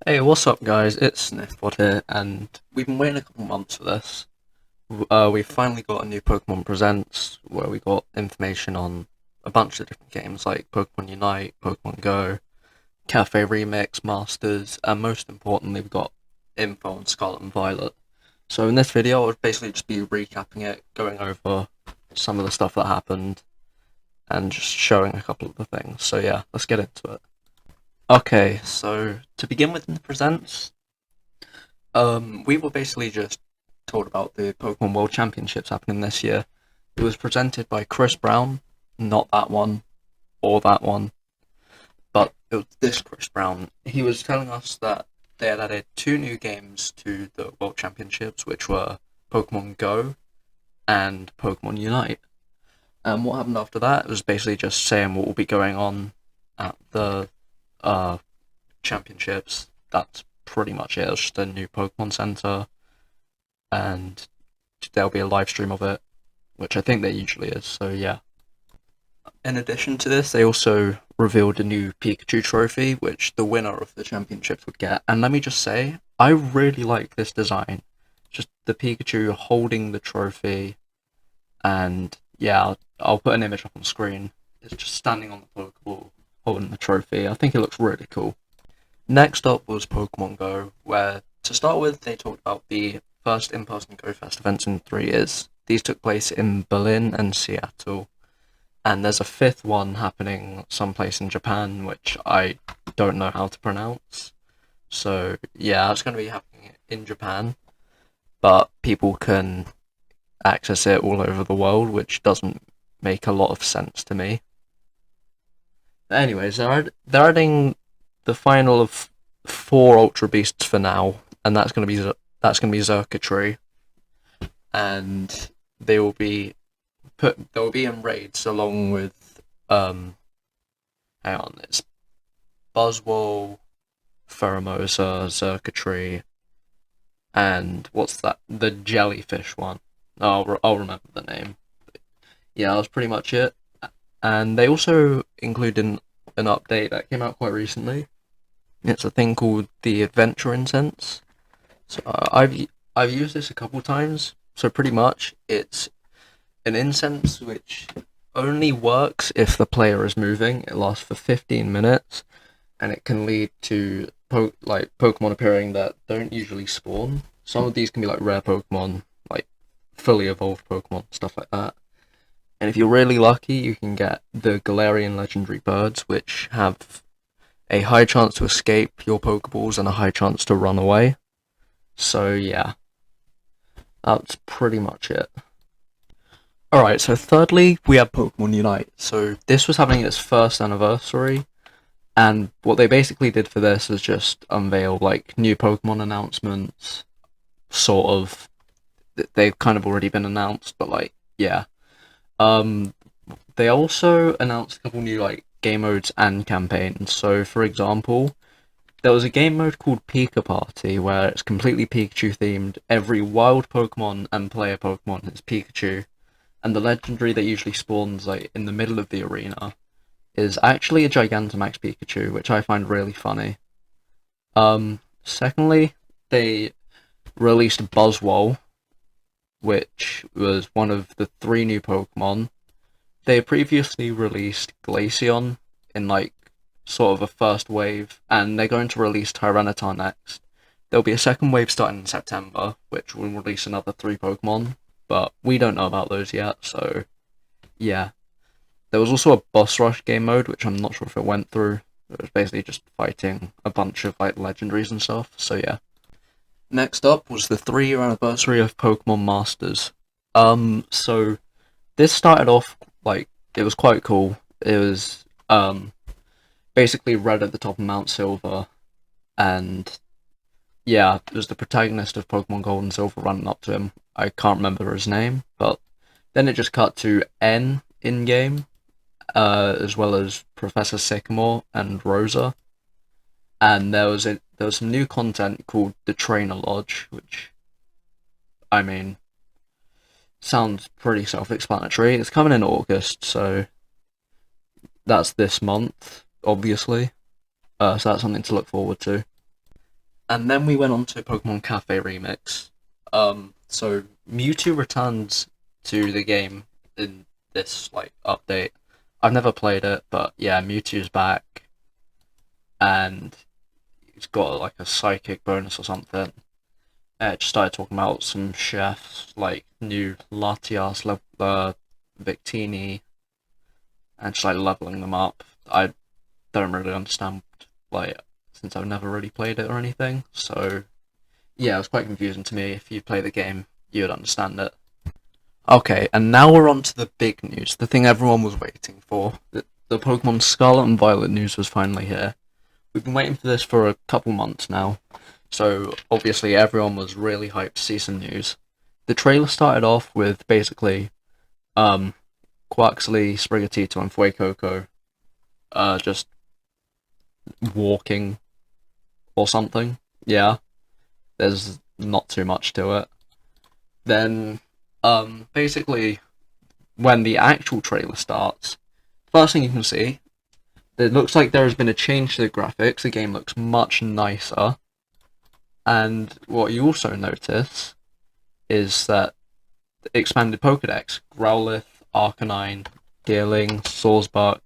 Hey, what's up, guys? It's Sniffbot here, and we've been waiting a couple months for this. We finally got a new Pokemon Presents where we got information on a bunch of different games like Pokemon Unite, Pokemon Go, Cafe Remix, Masters, and most importantly, we got info on Scarlet and Violet. So in this video, I would basically just be recapping it, going over some of the stuff that happened, and just showing a couple of the things. So yeah, let's get into it. Okay, so to begin with in the presents, we were basically just told about the Pokemon World Championships happening this year. It was presented by Chris Brown, not that one, or that one, but it was this Chris Brown. He was telling us that they had added two new games to the World Championships, which were Pokemon Go and Pokemon Unite. And what happened after that was basically just saying what will be going on at the uh, championships. That's pretty much it. It's just a new Pokemon Center, and there'll be a live stream of it, which I think there usually is. So yeah. In addition to this, they also revealed a new Pikachu trophy, which the winner of the championships would get. And let me just say, I really like this design. Just the Pikachu holding the trophy, and yeah, I'll put an image up on screen. It's just standing on the Pokeball, holding the trophy. I think it looks really cool. Next up was Pokemon Go, where to start with, they talked about the first in-person Go Fest events in 3 years. These took place in Berlin and Seattle, and there's a fifth one happening someplace in Japan, which I don't know how to pronounce. So yeah, it's going to be happening in Japan, but people can access it all over the world, which doesn't make a lot of sense to me. Anyways, they're adding the final of 4 Ultra Beasts for now, and that's gonna be Xurkitree, and they will be they'll be in raids along with hang on, it's Buzzwole, Pheromosa, Xurkitree, and what's that? The jellyfish one. I'll remember the name. Yeah, that's pretty much it. And they also included an update that came out quite recently. It's a thing called the Adventure Incense. So I've used this a couple times. So pretty much it's an incense which only works if the player is moving. It lasts for 15 minutes, and it can lead to Pokemon appearing that don't usually spawn. Some of these can be like rare Pokemon, like fully evolved Pokemon, stuff like that. And if you're really lucky, you can get the Galarian legendary birds, which have a high chance to escape your Pokeballs and a high chance to run away. So yeah, that's pretty much it. Alright, so thirdly, we have Pokemon Unite. So this was having its first anniversary, and what they basically did for this was just unveil like new Pokemon announcements, sort of. They've kind of already been announced, but like, yeah. Um, they also announced a couple new like game modes and campaigns. So, for example, there was a game mode called Pika Party where it's completely Pikachu themed. Every wild Pokemon and player Pokemon is Pikachu, and the legendary that usually spawns like in the middle of the arena is actually a Gigantamax Pikachu, which I find really funny. Secondly, they released Buzzwole, which was one of the 3 new Pokemon. They previously released Glaceon in like sort of a first wave, and they're going to release Tyranitar next. There'll be a second wave starting in September, which will release another 3 Pokemon, but we don't know about those yet, so yeah. There was also a Boss Rush game mode, which I'm not sure if it went through. It was basically just fighting a bunch of like legendaries and stuff, so yeah. Next up was the 3 year anniversary of Pokemon Masters. So this started off like it was quite cool. It was basically Red at the top of Mount Silver, and yeah, it was the protagonist of Pokemon Gold and Silver running up to him. I can't remember his name, but then it just cut to N in game, as well as Professor Sycamore and Rosa, and there was some new content called the Trainer Lodge, which I mean sounds pretty self-explanatory. It's coming in August, so that's this month, obviously. So that's something to look forward to. And then we went on to Pokemon Cafe Remix. So Mewtwo returns to the game in this like update. I've never played it, but yeah, Mewtwo's back, and he's got like a psychic bonus or something. Just started talking about some chefs like new Latias, Victini, and just like leveling them up. I don't really understand, like, since I've never really played it or anything. So yeah, it was quite confusing to me. If you play the game, you would understand it. Okay, and now we're on to the big news, the thing everyone was waiting for. The Pokemon Scarlet and Violet news was finally here. We've been waiting for this for a couple months now, so obviously everyone was really hyped to see some news. The trailer started off with basically um, Quaxley, Sprigatito, and Fuecoco just walking or something. Yeah, there's not too much to it. Then, basically, when the actual trailer starts, first thing you can see, it looks like there has been a change to the graphics. The game looks much nicer. And what you also notice is that the expanded Pokedex, Growlithe, Arcanine, Gearling, Sawsbuck,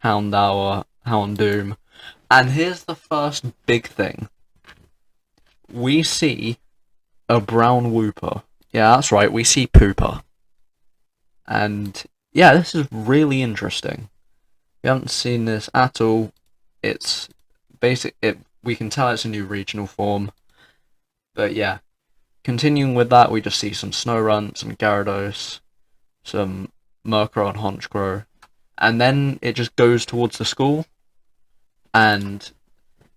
Houndour, Houndoom. And here's the first big thing. We see a brown Wooper. Yeah, that's right, we see Pooper. And yeah, this is really interesting. We haven't seen this at all. It's basic. We can tell it's a new regional form. But yeah, continuing with that, we just see some Snorunt, some Gyarados, some Murkrow and Honchkrow, and then it just goes towards the school. And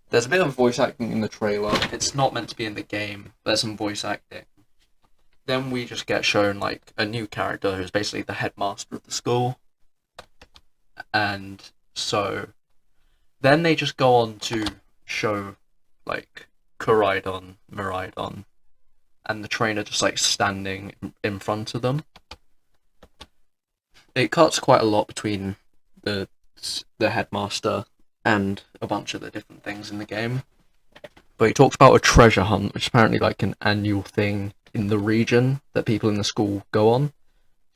there's a bit of voice acting in the trailer. It's not meant to be in the game. There's some voice acting. Then we just get shown like a new character who's basically the headmaster of the school. And so then they just go on to show like Koraidon, Miraidon, and the trainer just like standing in front of them. It cuts quite a lot between the headmaster and a bunch of the different things in the game. But he talks about a treasure hunt, which is apparently like an annual thing in the region that people in the school go on.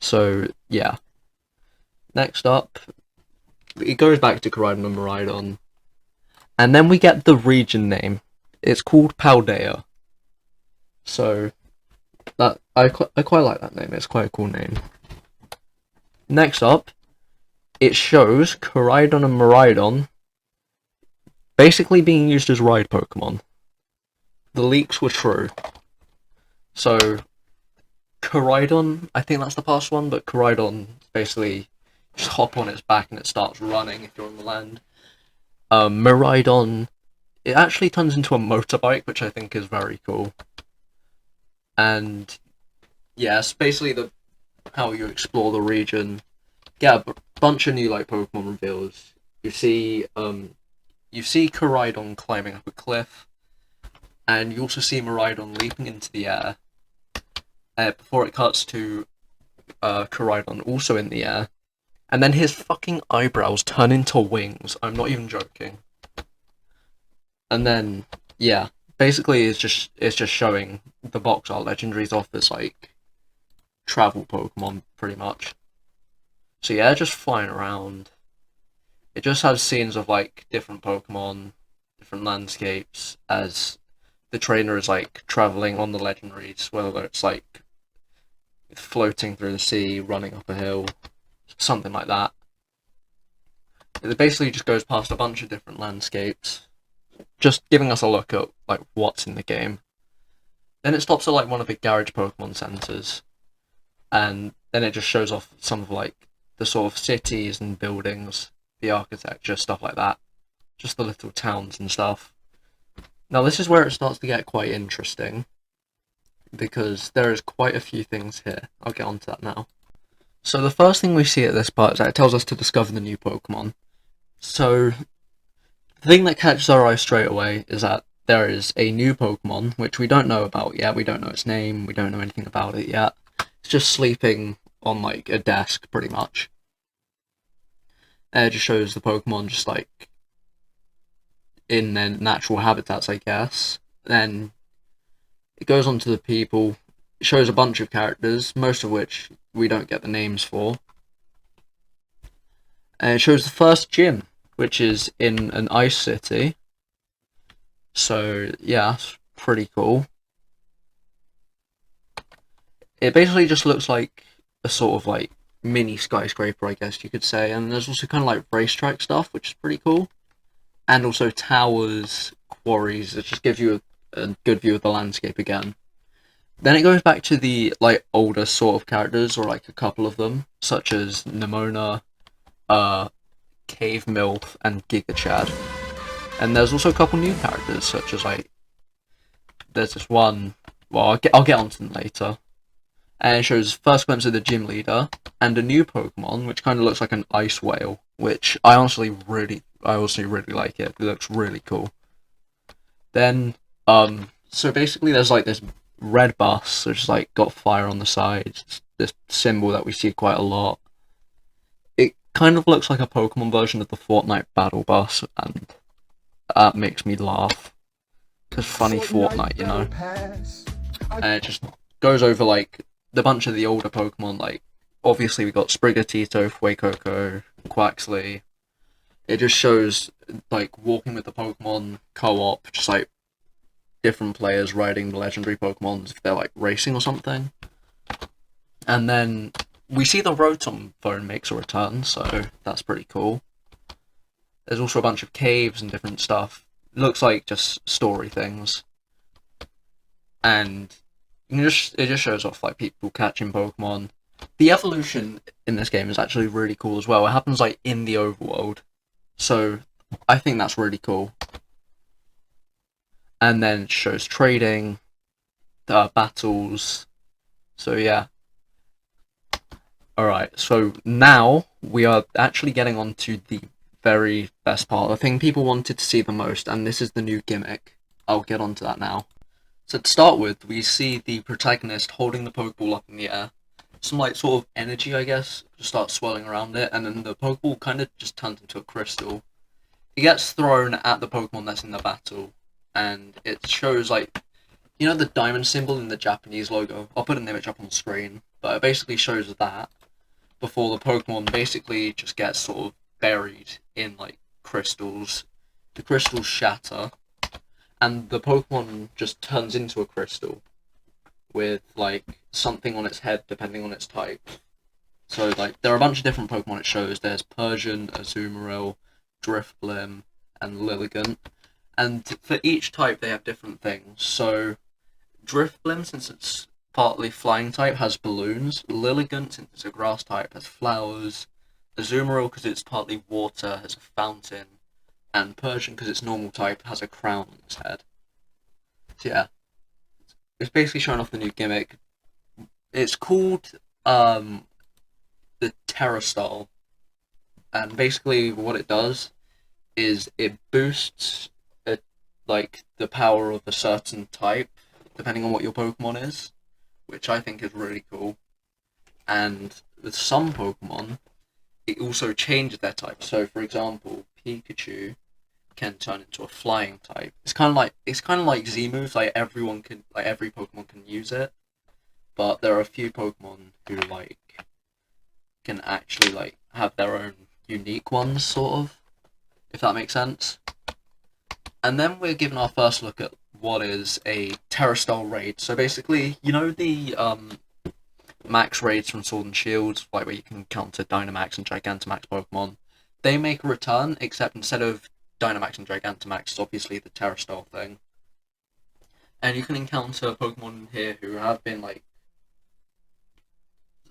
So yeah. Next up, it goes back to Koraidon and Miraidon, and then we get the region name. It's called Paldea. So that I quite like that name. It's quite a cool name. Next up, it shows Koraidon and Miraidon basically being used as ride Pokemon. The leaks were true. So Koraidon, I think that's the past one, but Koraidon basically just hop on its back and it starts running if you're on the land. Miraidon, it actually turns into a motorbike, which I think is very cool. And yeah, it's basically how you explore the region. Yeah, a bunch of new like Pokemon reveals. You see Koraidon climbing up a cliff, and you also see Miraidon leaping into the air. Before it cuts to Koraidon also in the air, and then his fucking eyebrows turn into wings. I'm not even joking. And then yeah, basically it's just showing the box art legendaries off as like travel Pokemon pretty much. So yeah, just flying around. It just has scenes of like different Pokemon, different landscapes as the trainer is like traveling on the legendaries, whether it's like floating through the sea, running up a hill, something like that. It basically just goes past a bunch of different landscapes, just giving us a look at like what's in the game. Then it stops at like one of the garage Pokemon centers, and then it just shows off some of like the sort of cities and buildings, the architecture, stuff like that. Just the little towns and stuff. Now this is where it starts to get quite interesting, because there is quite a few things here. I'll get onto that now. So the first thing we see at this part is that it tells us to discover the new Pokemon. So the thing that catches our eye straight away is that there is a new Pokemon, which we don't know about yet. We don't know its name, we don't know anything about it yet. It's just sleeping on like a desk, pretty much. It just shows the Pokemon just like in their natural habitats, I guess. Then it goes on to the people. It shows a bunch of characters, most of which we don't get the names for. And it shows the first gym, which is in an ice city. So yeah, it's pretty cool. It basically just looks like a sort of like mini skyscraper, I guess you could say. And there's also kind of like racetrack stuff, which is pretty cool. And also towers, quarries. It just gives you a good view of the landscape again. Then it goes back to the like older sort of characters, or like a couple of them, such as Nimona, uh, Cave Milf, and Giga Chad. And there's also a couple new characters, such as like there's this one. Well, I'll get onto them later. And it shows first glimpse of the gym leader and a new Pokemon, which kind of looks like an ice whale, which I honestly really like it. It looks really cool. Then, so basically, there's like this red bus, which is like got fire on the sides. This symbol that we see quite a lot. It kind of looks like a Pokemon version of the Fortnite battle bus, and that makes me laugh. Cause funny Fortnite, you know. And it just goes over like the bunch of the older Pokemon. Like obviously we got Sprigatito, Fuecoco, Quaxley. It just shows like walking with the Pokemon co-op, just like different players riding the legendary Pokemons if they're like racing or something. And then we see the Rotom phone makes a return, so that's pretty cool. There's also a bunch of caves and different stuff. Looks like just story things. And it just shows off like people catching Pokemon. The evolution in this game is actually really cool as well. It happens like in the overworld, so I think that's really cool. And then it shows trading, battles. So yeah. Alright, so now we are actually getting on to the very best part, the thing people wanted to see the most, and this is the new gimmick. I'll get onto that now. So to start with, we see the protagonist holding the Pokeball up in the air. Some like sort of energy, I guess, just starts swirling around it, and then the Pokeball kind of just turns into a crystal. It gets thrown at the Pokemon that's in the battle, and it shows like, you know, the diamond symbol in the Japanese logo. I'll put an image up on the screen, but it basically shows that before the Pokemon basically just gets sort of buried in like crystals. The crystals shatter, and the Pokemon just turns into a crystal with like something on its head depending on its type. So like there are a bunch of different Pokemon it shows. There's Persian, Azumarill, Drifblim, and Lilligant. And for each type they have different things. So Drifblim, since it's partly flying type, has balloons. Lilligant, since it's a grass type, has flowers. Azumarill, because it's partly water, has a fountain. And Persian, because it's normal type, has a crown on its head. So yeah, it's basically showing off the new gimmick. It's called the Terra style, and basically what it does is it boosts like the power of a certain type depending on what your Pokemon is, which I think is really cool. And with some Pokemon, it also changes their type. So for example, Pikachu can turn into a flying type. It's kind of like Z moves. Like every Pokemon can use it, but there are a few Pokemon who like can actually like have their own unique ones, sort of, if that makes sense. And then we're given our first look at what is a Terra style raid. So basically, you know the max raids from Sword and Shield, like where you can counter Dynamax and Gigantamax Pokemon. They make a return, except instead of Dynamax and Gigantamax, it's obviously the Terra style thing. And you can encounter Pokemon here who have been like,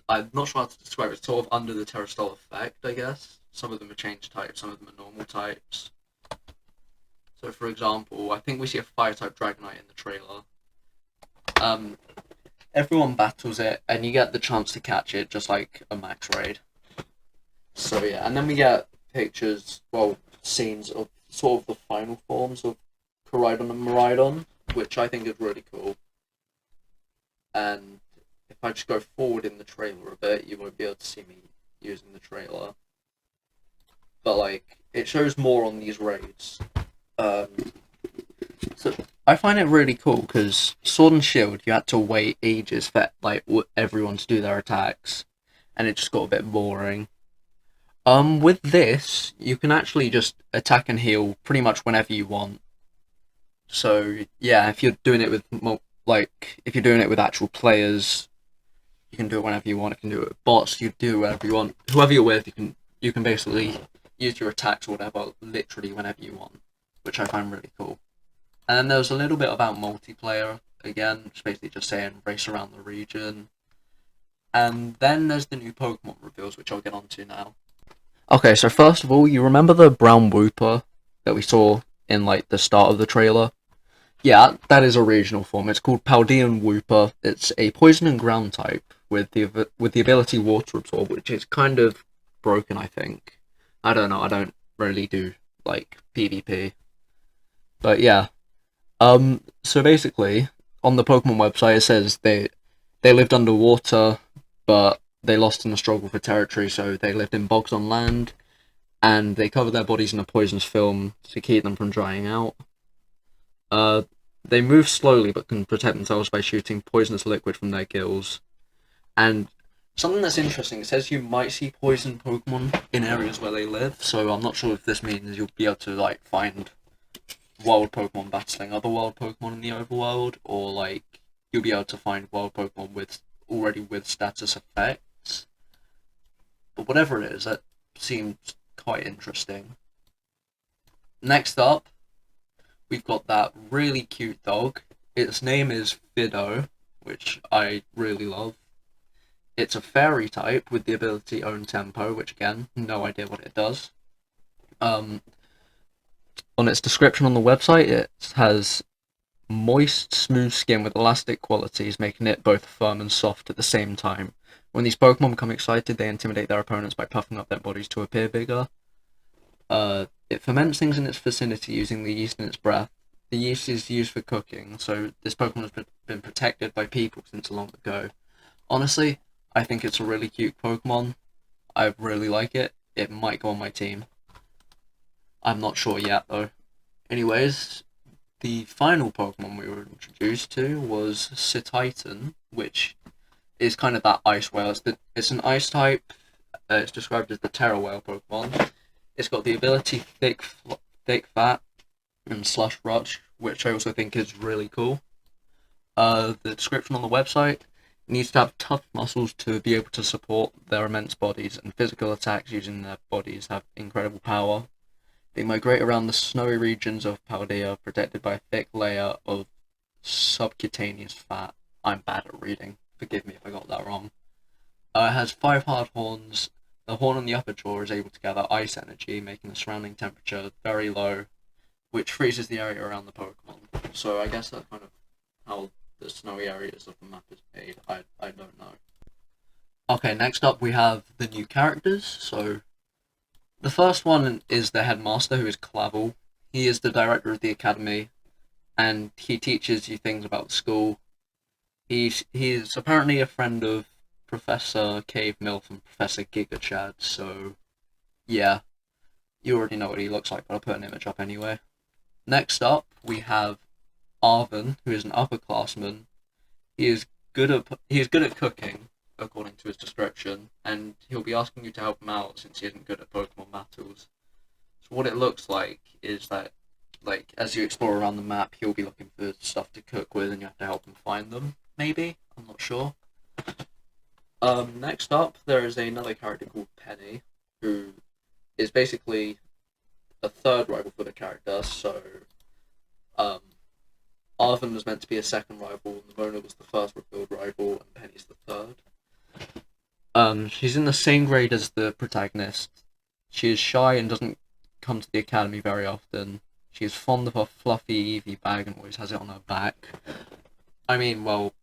I'm not sure how to describe it, sort of under the Terra style effect, I guess. Some of them are changed types, some of them are normal types. So for example, I think we see a fire-type Dragonite in the trailer. Everyone battles it, and you get the chance to catch it, just like a max raid. So yeah, and then we get pictures, well, scenes of sort of the final forms of Koraidon and Miraidon, which I think is really cool. And if I just go forward in the trailer a bit, you won't be able to see me using the trailer. But like, it shows more on these raids. So I find it really cool because Sword and Shield, you had to wait ages for like everyone to do their attacks, and it just got a bit boring. With this, you can actually just attack and heal pretty much whenever you want. So yeah, if you're doing it with like if you're doing it with actual players, you can do it whenever you want. You can do it with bots. You do whatever you want. Whoever you're with, you can basically use your attacks or whatever literally whenever you want, which I find really cool. And then there's a little bit about multiplayer again, which basically just saying race around the region. And then there's the new Pokemon reveals, which I'll get onto now. Okay, so first of all, you remember the brown Wooper that we saw in like the start of the trailer? Yeah, that is a regional form. It's called Paldean Wooper. It's a poison and ground type with the ability Water Absorb, which is kind of broken, I think. I don't know. I don't really do like PvP, but yeah. So basically, on the Pokemon website, it says they lived underwater, but they lost in the struggle for territory, so they lived in bogs on land, and they covered their bodies in a poisonous film to keep them from drying out. Uh, they move slowly but can protect themselves by shooting poisonous liquid from their gills. And something that's interesting, it says you might see poison Pokemon in areas where they live, so I'm not sure if this means you'll be able to like find wild Pokemon battling other wild Pokemon in the overworld, or like you'll be able to find wild Pokemon with status effects. But whatever it is, that seems quite interesting. Next up, we've got that really cute dog. Its name is Fido, which I really love. It's a fairy type with the ability Own Tempo, which again, no idea what it does. Um, on its description on the website, it has moist, smooth skin with elastic qualities, making it both firm and soft at the same time. When these Pokemon become excited, they intimidate their opponents by puffing up their bodies to appear bigger. It ferments things in its vicinity using the yeast in its breath. The yeast is used for cooking, so this Pokemon has been protected by people since long ago. Honestly, I think it's a really cute Pokemon. I really like it. It might go on my team. I'm not sure yet, though. Anyways, the final Pokemon we were introduced to was Cetitan, which is kind of that ice whale. It's an ice type. It's described as the Terra whale Pokemon. It's got the ability Thick Fat and Slush Rush, which I also think is really cool. The description on the website needs to have tough muscles to be able to support their immense bodies, and physical attacks using their bodies have incredible power. They migrate around the snowy regions of Paldea, protected by a thick layer of subcutaneous fat. I'm bad at reading. Forgive me if I got that wrong. It has 5 hard horns. The horn on the upper jaw is able to gather ice energy, making the surrounding temperature very low, which freezes the area around the Pokemon. So I guess that's kind of how the snowy areas of the map is made. I don't know. Okay, next up we have the new characters. So the first one is the headmaster, who is Clavel. He is the director of the academy, and he teaches you things about the school. He's apparently a friend of Professor Cave Milf and Professor Giga Chad, so yeah, you already know what he looks like, but I'll put an image up anyway. Next up, we have Arvin, who is an upperclassman. He is good at cooking, according to his description, and he'll be asking you to help him out since he isn't good at Pokemon battles. So what it looks like is that, like, as you explore around the map, he'll be looking for stuff to cook with, and you have to help him find them. Maybe, I'm not sure. Next up, there is another character called Penny, who is basically a third rival for the character. So, um, Arvin was meant to be a second rival, and Mona was the first revealed rival, and Penny's the third. She's in the same grade as the protagonist. She is shy and doesn't come to the academy very often. She is fond of her fluffy Eevee bag and always has it on her back. I mean, well,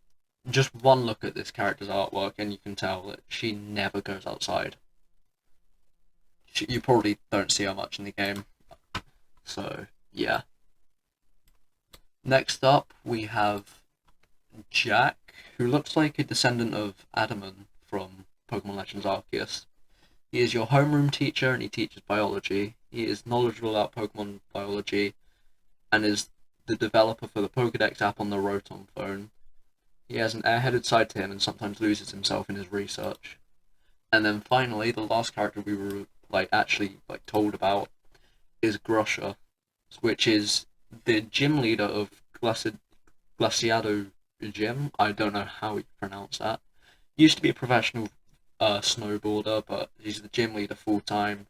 just one look at this character's artwork and you can tell that she never goes outside. You probably don't see her much in the game. So, yeah. Next up, we have Jack, who looks like a descendant of Adamant from Pokemon Legends Arceus. He is your homeroom teacher and he teaches biology. He is knowledgeable about Pokemon biology and is the developer for the Pokedex app on the Rotom phone. He has an airheaded side to him and sometimes loses himself in his research. And then finally, the last character we were actually told about is Grusha, which is the gym leader of Glaciado Gym. I don't know how you pronounce that. Used to be a professional snowboarder, but he's the gym leader full time.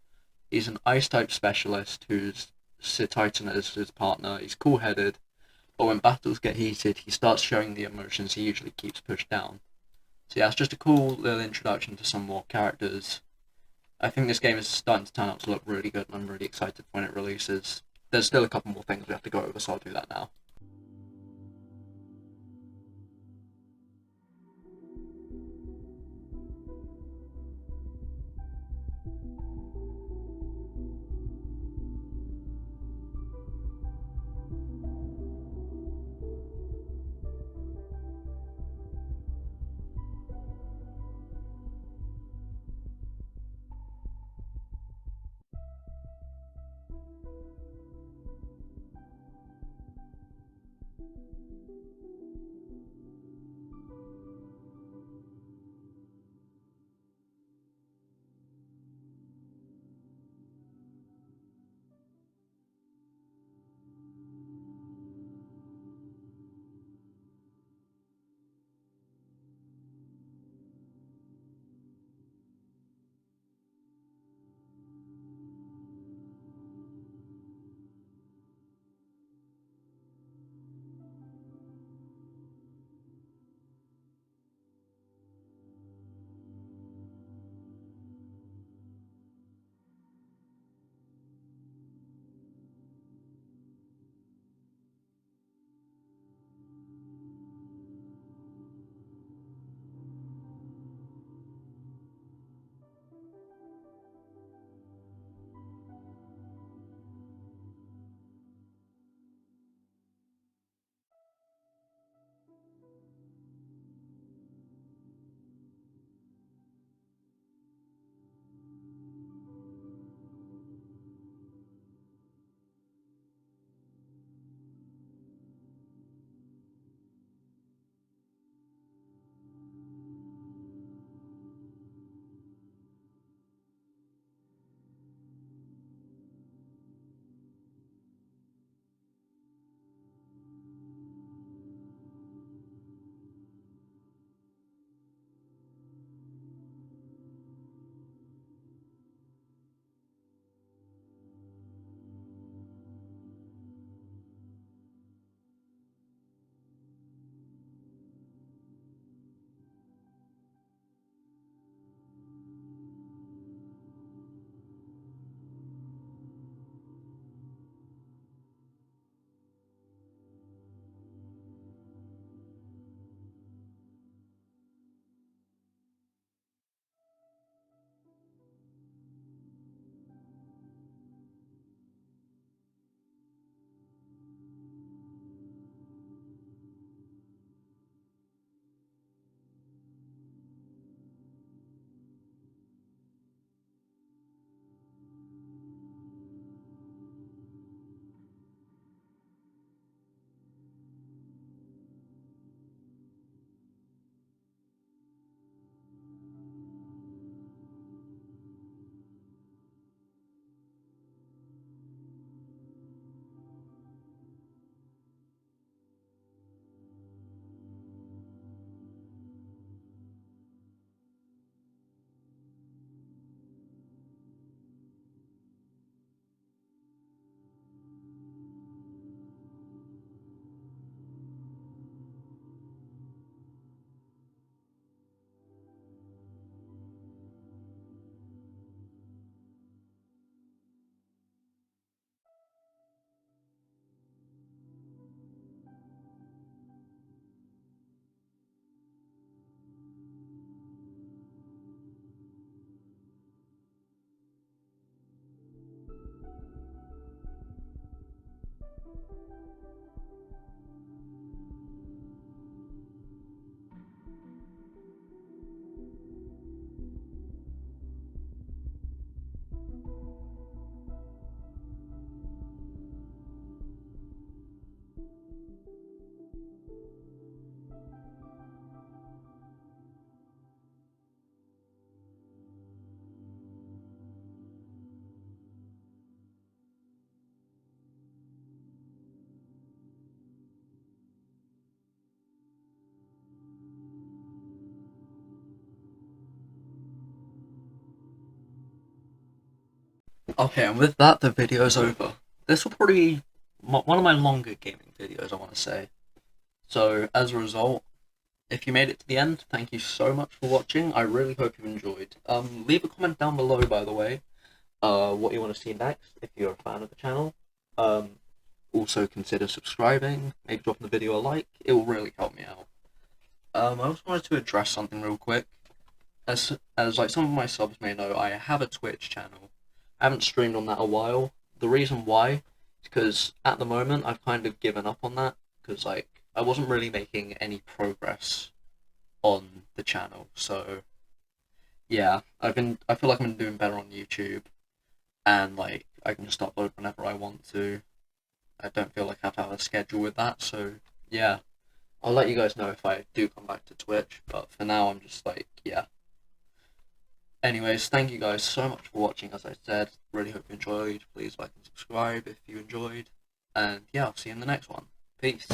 He's an ice type specialist who's Sir Titan as his partner. He's cool headed, but when battles get heated, he starts showing the emotions he usually keeps pushed down. So yeah, it's just a cool little introduction to some more characters. I think this game is starting to turn out to look really good, and I'm really excited when it releases. There's still a couple more things we have to go over, so I'll do that now. Okay, and with that, the video's over. This will probably be one of my longer gaming videos, I want to say. So, as a result, if you made it to the end, thank you so much for watching. I really hope you enjoyed. Leave a comment down below, by the way, what you want to see next, if you're a fan of the channel. Also consider subscribing, maybe dropping the video a like. It will really help me out. I also wanted to address something real quick. As like some of my subs may know, I have a Twitch channel. I haven't streamed on that a while. The reason why is because at the moment I've kind of given up on that because like I wasn't really making any progress on the channel. So yeah, I feel like I've been doing better on YouTube and like I can just upload whenever I want to. I don't feel like I have to have a schedule with that. So yeah, I'll let you guys know if I do come back to Twitch. But for now, I'm just like yeah. Anyways, thank you guys so much for watching, as I said. Really hope you enjoyed. Please like and subscribe if you enjoyed. And yeah, I'll see you in the next one. Peace.